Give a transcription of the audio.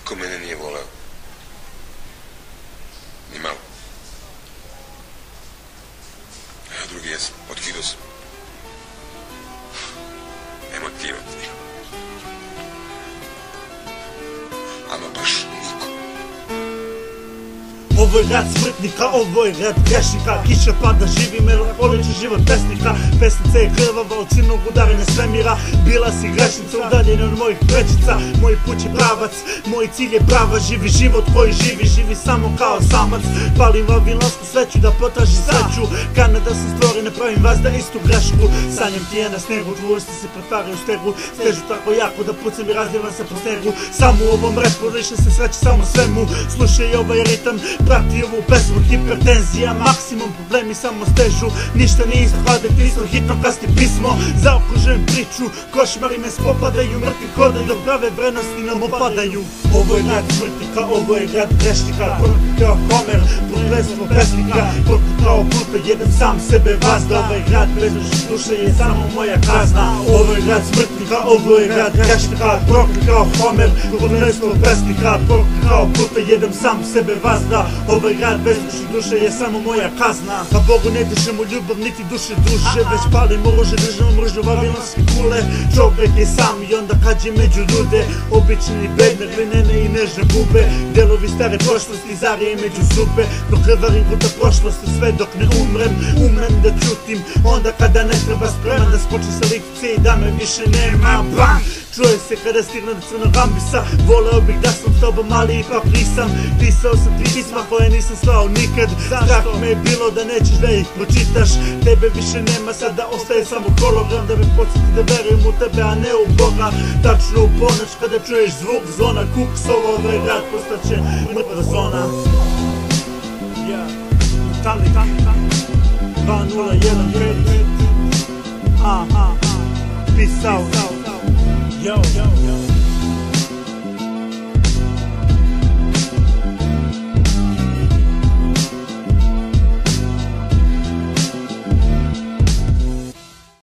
niko mene nije voleo. Ni malo. A ja drugi jesam, otkidao sam. Emotivan ti. Ama baš niko. Ovo je rad smrtnika, ovo je rad grešnika. Kiša pada, živi melankoličan život pesnika. Pesnica je krvava od silnog udaranja svemira. Bila si grešnica, udaljena od mojih prečica. Moj put je pravac, moj cilj je prava. Živi život koji živi samo kao samac. Palim vavilonsku sveću da potraži sreću. Kanada se stvori, ne pravim vazda istu grešku. Sanjam ti je na snegu, tvojisti se pretvaraju u stegu. Stežu tako jako da pucam i razdivam se po snegu. Samo u ovom repu liše se sreće samo svemu. Slušaj ovaj ritam, prati ovu pesmu, hipertenzija, maksimum, problemi samo stežu. Ništa nije isto, hlade pismo, hitno kasni pismo. Zaokružujem priču, košmari me spopadaju. Mrtvi hodaju, dok prave vrednosti nam opadaju. Ovo je rad smrtnika, ovo je rad grešnika. Prokut kao Homer, prokletstvo pesnika. Prokut kao Pluto, jedem sam sebe vazda. Ovaj rad bez duše je samo moja kazna. Ovo je rad smrtnika, ovo je rad grešnika. Prokut kao Homer, prokletstvo pesnika. Prokut kao Pluto, jedem sam sebe vazda. Ovaj rad bez duše je samo moja kazna. Na Bogu ne dišemo ljubav, niti duše duše. Već palimo oružje, držimo mržnju vavilonske kule. Čovek je sam i onda kad je među ljude. Obični bedner, glinene i nežne bube. Delovi stare prošlosti, zarije među zube. Dok krvarim puta prošlosti, sve dok ne umrem. Umrem da čutim, onda kada ne treba, spreman da skočim sa likce i da me više nema. Bam! Čuje se kada stigne do crnog ambisa. Voleo bih da sam s tobom, ali ipak nisam. Pisao sam ti pisma koje nisam slao nikad. Strah me je bilo da nećeš da ih pročitaš. Tebe više nema, sada ostaje samo hologram. Da me podsjeti da verujem u tebe, a ne u Boga. Tačno u ponoć kada čuješ zvuk zvona kuksova, ovaj rad postaće mrtva zona. Metallic 2015. Peace out. Yo.